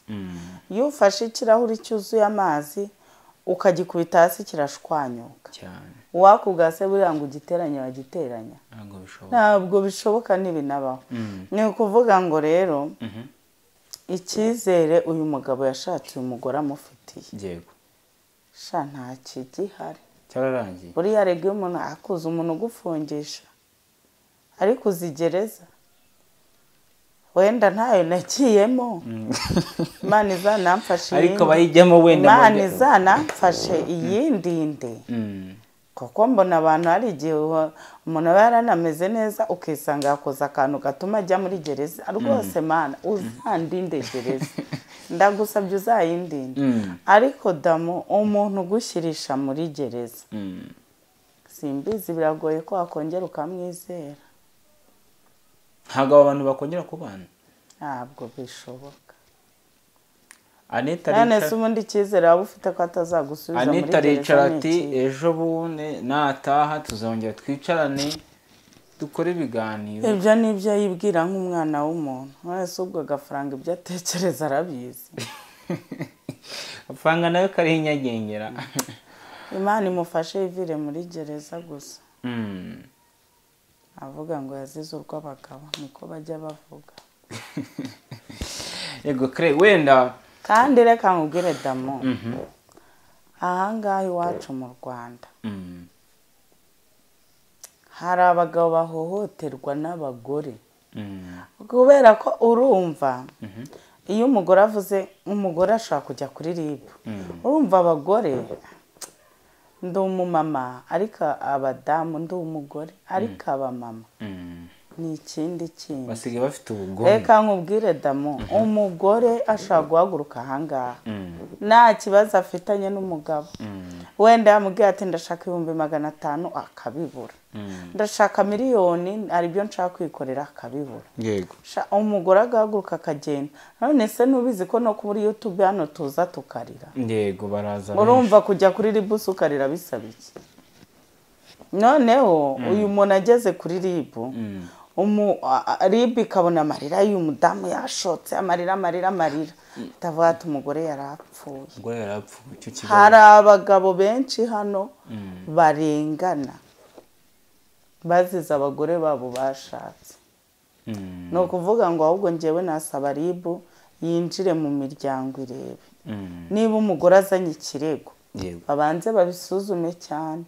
iyo ufashe ikirahuri cyuzuye amazi ukagikubita hasi kirashwanyuka uwakugase buriya ngo ugiteranye wagiteranya ntabwo bishoboka ntibinabaho ni ukuvuga ngo rero icyizere uyu mugabo yashatse uyu mugore amufitiye yego sha nta kigihari cyararangiye buriya rega iyo umuntu akuze umuntu ugufungisha ariko uzi gereza wenda ntayo nagiyemo Imana izanamfashe ariko bayijyamo wenda Imana izanamfashe iyindinde kuko mbona abantu hari igihe umuntu aba yaranameze neza ukisanga yakoze akantu gatuma ajya muri gereza rwose Mana uzandinde gereza ndagusabye uzayindinde ariko Damu umuntu ugushyirisha muri gereza simbizi biragoye ko wakongera ukamwizera ntabwo abantu bakongera kubana ntabwo bishoboka Anita se ubundi icyizere waba ufite ko atazagusubiza muri gereza Anita ati ejo bundi nataha tuzongera twicarane dukore ibiganiro ibyo ni ibyo yibwira nk'umwana w'umuntu wese ubwo agafaranga ibyo atekereza arabizi amafaranga nayo kariho inyagengera Imana imufashe yivire muri gereza gusa avuga ngo yazize urw'abagabo niko bajya bavuga yego kare wenda kandi reka nkubwire Damu ahangaha iwacu mu Rwanda hari abagabo bahohoterwa n'abagore kubera ko urumva iyo umugore avuze umugore ashaka kujya kuri ribu urumva abagore ndi umumama ariko abadamu ndi umugore ariko abamama ni ikindi kintu basigaye bafite ubugome reka nkubwire Damu umugore ashaka guhaguruka ahangaha nta kibazo afitanye n'umugabo wenda yamubwiye ati ndashaka 500,000 akabibura ndashaka miliyoni aribyo nshaka kwikorera akabibura yego umugore agahaguruka akagenda none se nubizi ko no kuri YouTube hano tuza tukarira yego baraza urumva kujya kuri ribusu ukarira bisaba iki noneho uyu muntu ageze kuri ribu ribi ikabona amarira y'umudamu yashotse amarira ndavuga ati umugore yarapfuye. Hari abagabo benshi hano barengana bazize abagore babo bashatse. ni ukuvuga ngo ahubwo njyewe nasaba ribu yinjire mu miryango irebe niba umugore azanye ikirego babanze babisuzume cyane,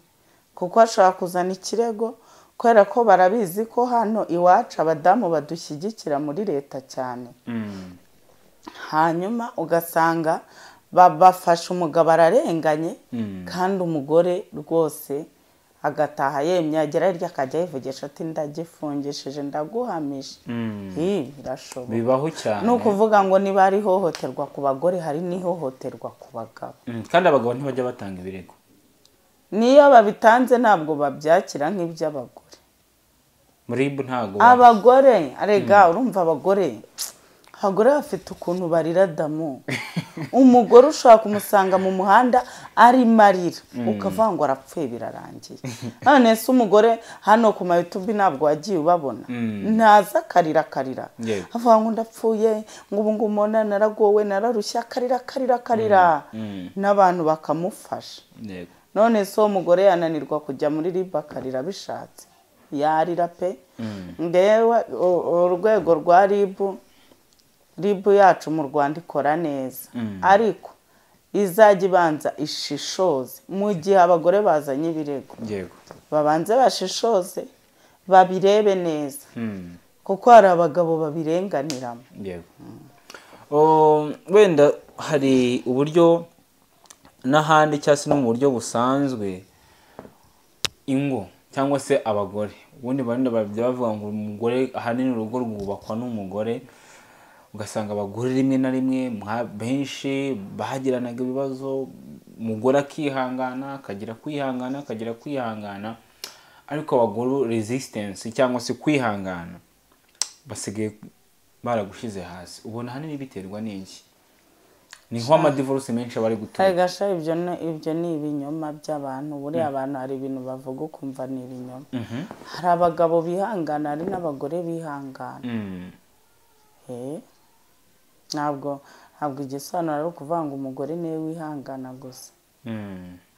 kuko ashobora kuzana ikirego kubera ko barabizi ko hano iwacu abadamu badushyigikira muri leta cyane. Hanyuma ugasanga bafashe umugabo ararenganye kandi umugore rwose agataha yemye, agera hirya akajya yivugisha ati ndagifungishije ndaguhamije. Birashoboka, bibaho cyane. ni ukuvuga ngo niba ari ihohoterwa ku bagore hari n'ihohoterwa ku bagabo. Kandi abagabo ntibajya batanga ibirego, niyo babitanze ntabwo babyakira nk'iby'abagore. muri ibu ntabwo abagore arega urumva abagore bafite ukuntu barira damu. Umugore ushobora kumusanga mu muhanda ari marira ukavuga ngo arapfuye birarangiye. None se umugore hano ku YouTube ntabwo wagiye ubabona, ntaza karira avuga ngo ndapfuye, ngo ubu ngumona naragowe nararushya, karira n'abantu bakamufasha. None se umugore yananirwa kujya muri riba karira bishatse, yarira pe. Ngewe urwego rwa ribu yacu mu Rwanda ikora neza, ariko izajya ibanza ishishoze mu gihe abagore bazanye ibirego. Babanze bashishoze babirebe neza, kuko hari abagabo babirenganiramo. Wenda hari uburyo n'ahandi cyangwa se no mu buryo busanzwe ingo cyangwa se abagore ubundi bavuga ngo umugore ahanini urugo rwubakwa n'umugore, ugasanga abagore rimwe na rimwe benshi bahagiranaga ibibazo, umugore akihangana akagira kwihangana, ariko abagore resistance cyangwa se kwihangana basigaye baragushize hasi. Ubona ahanini biterwa n'iki? Ni nko amadivorce menshi bari gutura. Gasha ibyo ni ibinyoma by'abantu. Buriya abantu hari ibintu bavuga ukumva ni ibinyoma. Hari abagabo bihangana, hari n'abagore bihangana. Ntabwo igisobanuro ari ukuvuga ngo umugore niwe wihangana gusa.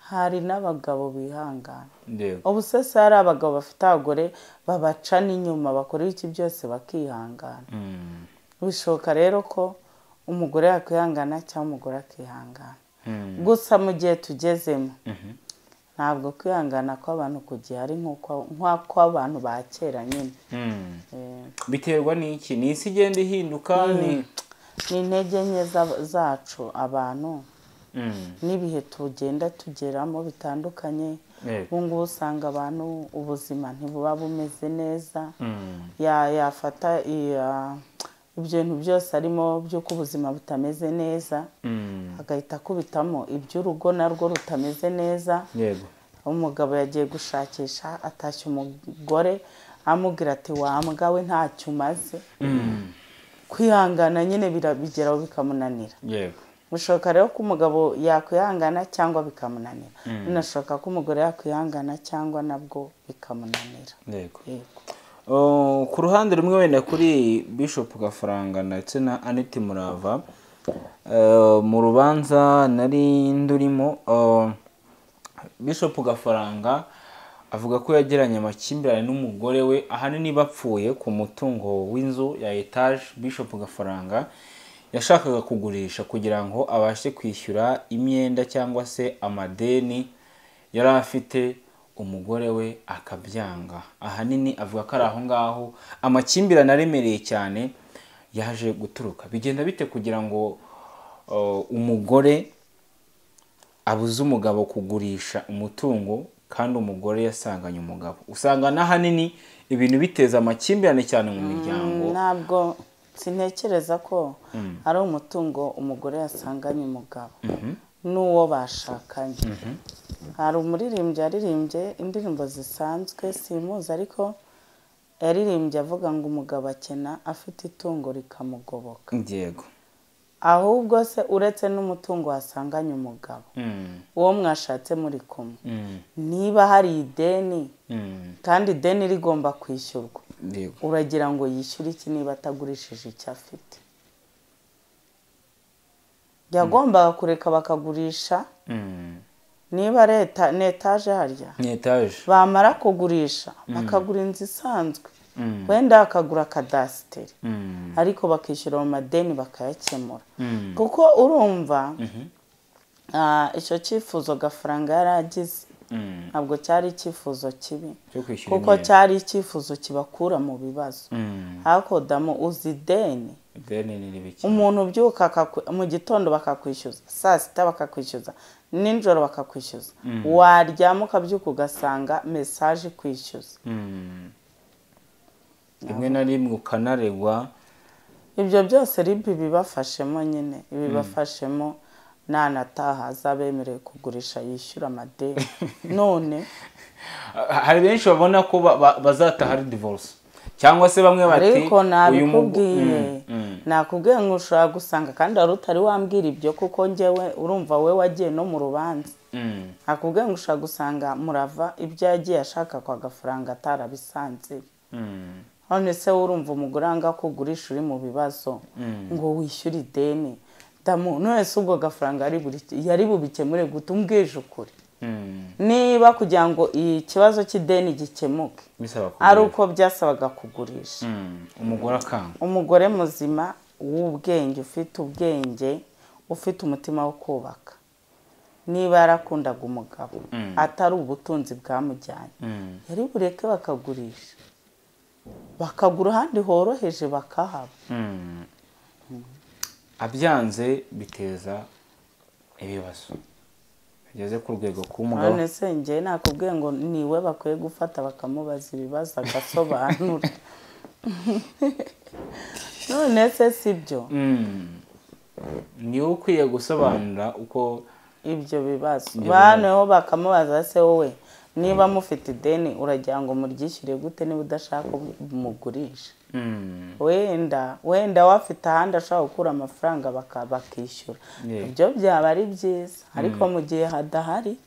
Hari n'abagabo bihangana. Ubu se hari abagabo bafite abagore babaca n'inyuma bakora iki byose bakihangana. Bishoboka rero ko umugore yakwihangana cyangwa umugore akihangana. Gusa mu gihe tugezemo ntabwo kwihangana kw'abantu kugihari nk'uko abantu ba kera nyine. Biterwa n'iki? Ni isi igenda ihinduka? Ni intege nke zacu abantu n'ibihe tugenda tugeramo bitandukanye. Ubu ngubu usanga abantu ubuzima ntibuba bumeze neza, yafata ibintu byose arimo by'uko ubuzima butameze neza agahita akubitamo iby'urugo narwo rutameze neza. Umugabo yagiye gushakisha, atashye umugore amubwira ati wambwa we ntacyo umaze. Kwihangana nyine bigeraho bikamunanira. Bishoboka rero ko umugabo yakwihangana cyangwa bikamunanira, binashoboka ko umugore yakwihangana cyangwa nabwo bikamunanira. Ku ruhande rumwe wenda kuri Bishop Gafaranga ndetse na Annette Murava, mu rubanza nari ndurimo, Bishop Gafaranga avuga ko yagiranye amakimbirane n'umugore we ahanini bapfuye ku mutungo w'inzu ya etage. Bishop Gafaranga yashakaga kugurisha kugira ngo abashe kwishyura imyenda cyangwa se amadeni yari afite, umugore we akabyanga. Ahanini avuga ko ari aho ngaho amakimbirane aremereye cyane yaje guturuka. Bigenda bite kugira ngo umugore abuze umugabo kugurisha umutungo kandi umugore yasanganye umugabo? Usanga n'ahanini ibintu biteza amakimbirane cyane mu miryango. Ntabwo sintekereza ko ari umutungo umugore yasanganye umugabo n'uwo bashakanye. Hari umuririmbyi yaririmbye indirimbo zisanzwe simuzi, ariko yaririmbye avuga ngo umugabo akena afite itungo rikamugoboka. Ahubwo se uretse n'umutungo wasanganye umugabo, uwo mwashatse muri kumwe, niba hari ideni kandi ideni rigomba kwishyurwa, uragira ngo yishyure iki niba atagurishije icyo afite? yagombaga kureka bakagurisha niba leta ni etaje harya bamara kugurisha bakagura inzu isanzwe wenda akagura kadasiteri ariko bakishyura mu madeni bakayakemura kuko urumva icyo cyifuzo Gafaranga yaragize ntabwo cyari icyifuzo kibi kuko cyari icyifuzo kibakura mu bibazo ariko damu uzi deni umuntu ubyuka mu gitondo bakakwishyuza saa sita bakakwishyuza nijoro bakakwishyuza waryama ukabyuka ugasanga mesaje ikwishyuza rimwe na rimwe ukanaregwa. Ibyo byose ribi bibafashemo nyine ibibafashemo nanataha azabemerewe kugurisha yishyura amadeni none hari benshi babona ko bazataha ari divorce cyangwa se bamwe bati ariko nabikubwiye nakubwiye ngo ushobora gusanga kandi wari utari wambwira ibyo kuko njyewe urumva we wagiye no mu rubanza nakubwiye ngo ushobora gusanga murava ibyo yagiye ashaka kwa Gafaranga atarabisanze none se urumva umugore anga kugurisha uri mu bibazo ngo wishyure ideni damu none se ubwo Gafaranga yari bubikemure gute umbwije ukuri niba kugira ngo ikibazo cy'ideni gikemuke ari uko byasabaga kugurisha umugore akanga umugore muzima w'ubwenge ufite umutima wo kubaka niba yarakundaga umugabo atari ubutunzi bwamujyanye yari bureke bakagurisha bakagura ahandi horoheje bakahaba abyanze biteza ibibazo bigeze ku rwego k'umugabo. none se njye nakubwiye ngo niwe bakwiye gufata bakamubaza ibibazo agasobanura none se sibyo niwe ukwiye gusobanura uko ibyo bibazo baneho bakamubaza se wowe niba mufite ideni uragira ngo muryishyure gute niba udashaka umugurisha wenda wafite ahandi ashaka gukura amafaranga bakishyura ibyo byaba ari byiza ariko mu gihe hadahari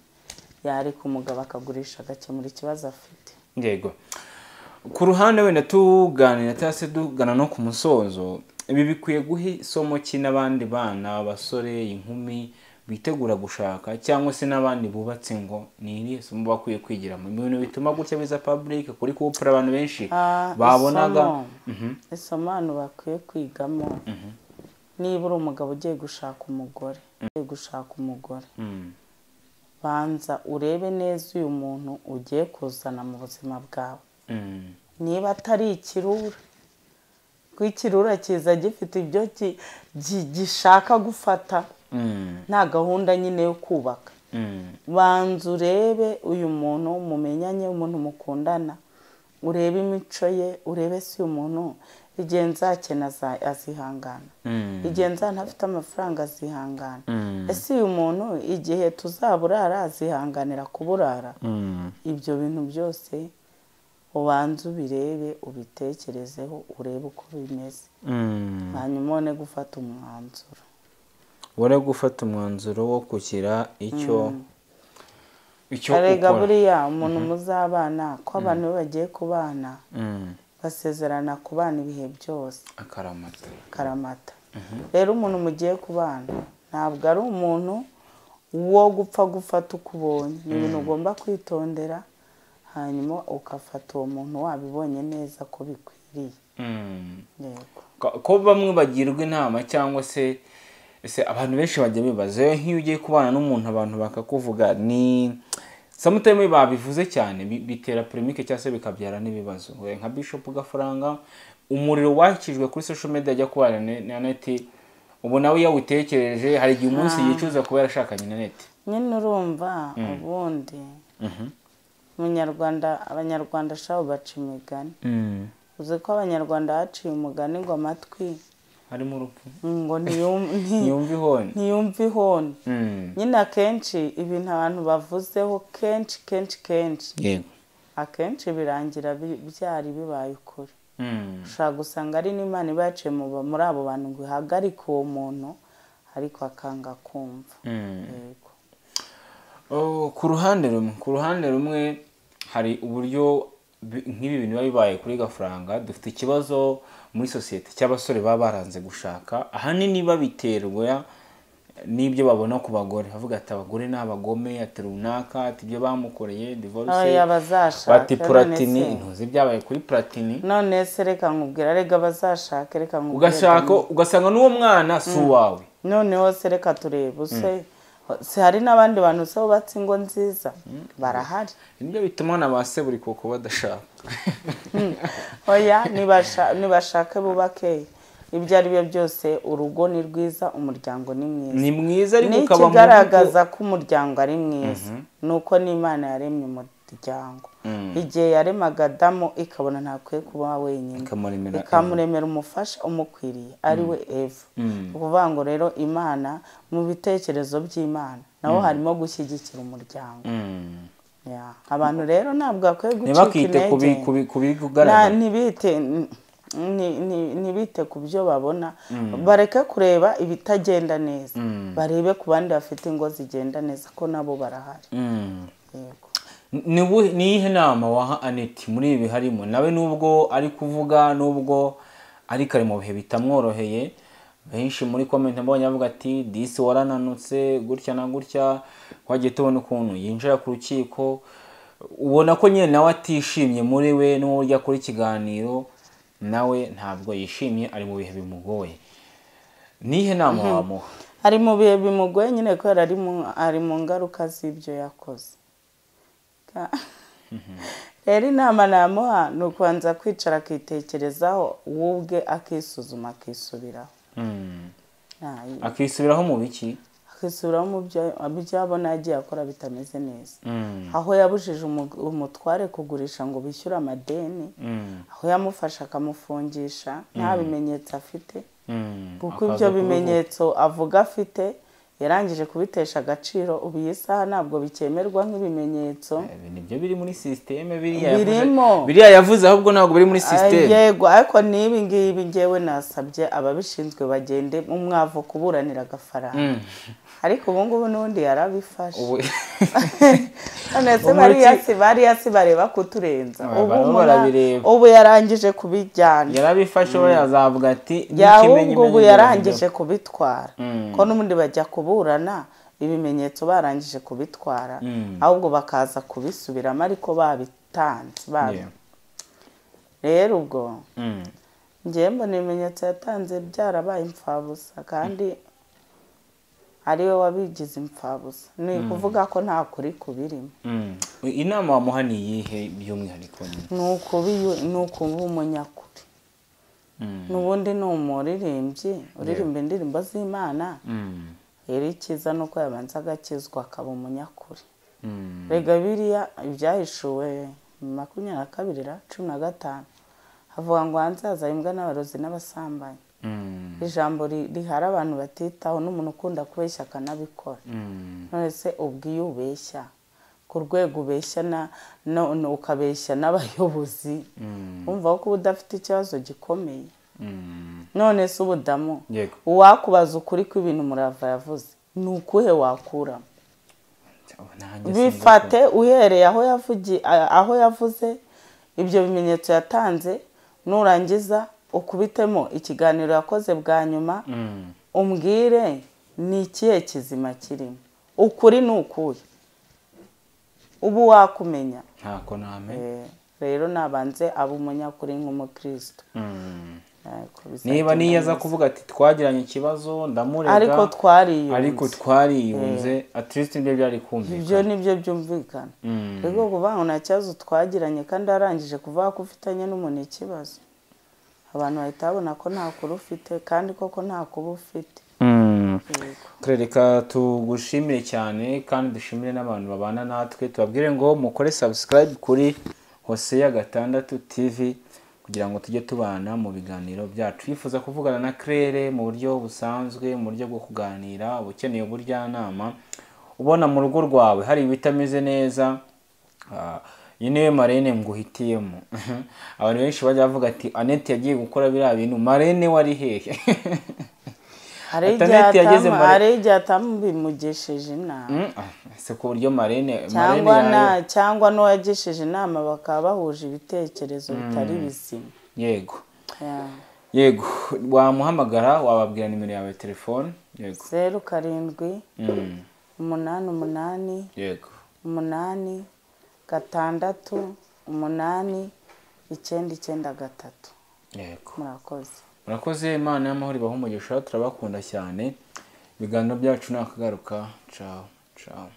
yareka umugabo akagurisha agakemura ikibazo afite. Yego ku ruhande wenda tuganira cyangwa se tugana no ku musozo ibi bikwiye guha isomo ki n'abandi bana abasore inkumi bitegura gushaka cyangwa se n'abandi bubatse ngo ni irihe somo bakwiye kwigira mu bintu bituma gutya biza public kuri kupura abantu benshi babonaga isomo abantu bakwiye kwigamo niba uri umugabo ugiye gushaka umugore banza urebe neza uyu muntu ugiye kuzana mu buzima bwawe niba atari ikirura ko ikirura kiza gifite ibyo gishaka gufata nta gahunda nyine yo kubaka banza urebe uyu muntu mumenyanye umuntu mukundana urebe imico ye urebe si umuntu igihe nzakena azihangana igihe ntafite amafaranga azihangana ese uyu muntu igihe tuzaburara azihanganira kuburara ibyo bintu byose ubanza ubirebe ubitekerezeho urebe uko bimeze hanyuma ubone gufata umwanzuro wo kugira icyo ukora buriya umuntu muzabana ko abantu be bagiye kubana basezerana kubana ibihe byose akaramata rero umuntu mugiye kubana ntabwo ari umuntu wo gufata uko ubonye ni ibintu ugomba kwitondera hanyuma ukafata uwo muntu wabibonye neza ko bikwiriye. Ko bamwe bagirwa inama cyangwa se abantu benshi bajya bibaza nk'iyo ugiye kubana n'umuntu abantu bakakuvuga ni samuteme babivuze cyane bitera polemique cyangwa se bikabyara n'ibibazo nka Bishop Gafaranga umuriro wakijwe kuri social media ajya kubana na net ubu nawe yawutekereje hari igihe umunsi yicuza kuba yarashakanye na net nyine urumva ubundi abanyarwanda shabo baca imigani uzi ko abanyarwanda baciye umugani ngo amatwi harimo urupfu ngo ntiyumve ihoni nyine akenshi ibintu abantu bavuzeho kenshi akenshi birangira byari bibaye ukuri ushobora gusanga ari n'Imana iba yaciye muri abo bantu ngo ihagarike uwo muntu ariko akanga kumva. Ku ruhande rumwe hari uburyo nk'ibi bintu biba bibaye kuri Gafaranga dufite ikibazo muri sosiyete cy'abasore baba baranze gushaka ahanini babiterwa n'ibyo babona ku bagore bavuga ati abagore ni abagome ati runaka ati ibyo bamukoreye divorce bati Platini intuzi byabaye kuri Platini none se reka nkubwira rega bazashaka reka nkubwira ugasanga n'uwo mwana si uwawe noneho se reka turebe se hari n'abandi bantu se bubatse ingo nziza barahari nibyo bituma na base buri koko badashaka oya nibashake bubake ibyo ari byo byose urugo ni rwiza umuryango ni mwiza ariko ukaba ikigaragaza ko umuryango ari mwiza nuko n'Imana yaremye umuryango igihe yaremaga Adamu ikabona ntakwiye kuba wenyine ikamuremera umufasha umukwiriye ari we Eva ukuvuga ngo rero Imana mu bitekerezo by'Imana naho harimo gushyigikira umuryango abantu rero ntabwo bakwiye gucika intege ntibite ku byo babona bareke kureba ibitagenda neza barebe ku bandi bafite ingo zigenda neza ko nabo barahari niyihe nama waha Annette muri ibi harimo nawe nubwo ari kuvuga nubwo ari kare mu bihe bitamworoheye benshi muri comment mbonye avuga ati disi warananutse gutya na gutya wagiye tubona ukuntu yinjira ku rukiko ubona ko nyine nawe atishimye muri we n'uburyo akora ikiganiro nawe ntabwo yishimye ari mu bihe bimugoye nihe nama wamuha ari mu bihe bimugoye nyine ko ari mu ngaruka z'ibyo yakoze rero inama namuha ni ukubanza kwicara akitekerezaho wubwe akisuzuma akisubiraho akisubiraho mu biki akisubiraho mu byo abona yagiye akora bitameze neza aho yabujije umutware kugurisha ngo bishyure amadeni aho yamufasha akamufungisha nta bimenyetso afite kuko ibyo bimenyetso avuga afite yarangije kubitesha agaciro ubu iyi saha ntabwo bikemerwa nk'ibimenyetso nibyo biri muri systeme biriya yavuze ahubwo ntabwo biri muri systeme yego ariko n'ibi ngibi ngewe nasabye ababishinzwe bagende mu mwavu kuburanira Gafaranga ariko ubu ngubu n'undi yarabifashe none se bariya si bareba kuturenza ubu yarangije kubijyana yarabifashe we yazavuga ati ubu yarangije kubitwara ko n'ubundi bajya kuburana ibimenyetso barangije kubitwara ahubwo bakaza kubisubiramo ariko babitanze rero ubwo ngewe mbona ibimenyetso yatanze byarabaye impfabusa kandi ariwe wabigize impfabusa ni ukuvuga ko nta kuri kubirimo inama wamuha ni iyihe by'umwihariko ni ukuba umunyakuri n'ubundi ni umuririmbyi uririmba indirimbo z'Imana rero icyiza ni uko yabanza agakizwa akaba umunyakuri rega biriya ibyahishuwe 22:15 havuga ngo hanze haza imbwa n'abarozi n'abasambanyi ijambo rihari abantu batitaho n'umuntu ukunda kubeshya akanabikora none se ubwo iyo ubeshya ku rwego ubeshya ukabeshya n'abayobozi wumva ko udafite ikibazo gikomeye none se ubudamu uwakubaza ukuri kw'ibintu Murava yavuze ni ukuhe wakuramo bifate uhereye aho yavuze ibyo bimenyetso yatanze nurangiza ukubitemo ikiganiro yakoze bwa nyuma umbwire ni ikihe kizima kirimo ukuri ni ukuye ubu wakumenya ntako namenye rero nabanze aba umunyakuri nk'umukristo niba niyaza kuvuga ati twagiranye ikibazo ndamurega ariko twariyunze at least nibyo byari kumvikana ibyo nibyo byumvikana rego kuvuga ngo nta kibazo twagiranye kandi arangije kuvuga ko ufitanye n'umuntu ikibazo abantu bahita babona ko nta kuri ufite kandi koko nta kuba ufite reka tugushimire cyane kandi dushimire n'abantu babana natwe tubabwire ngo mukore subscribe kuri Hosea 6 TV kugira ngo tujye tubana mu biganiro byacu yifuza kuvugana na Claire mu buryo busanzwe mu buryo bwo kuganira ubukeneye uburyanama ubona mu rugo rwawe hari ibitameze neza niwe Marene nguhitiyemo abantu benshi bajya bavuga ati Annette yagiye gukora biriya bintu Marene wari hehe hari igihe atamubimugesheje inama se ku buryo Marene cyangwa n'uwagesheje inama bakaba bahuje ibitekerezo bitari bizima. Yego yego, wamuhamagara wababwira nimero yawe telefone. Yego 07 88 yego 8 6 8 993. Yego murakoze. Imana y'amahoro ibahe umugisha, turabakunda cyane. Ibiganiro byacu nakagaruka. Ciao ciao.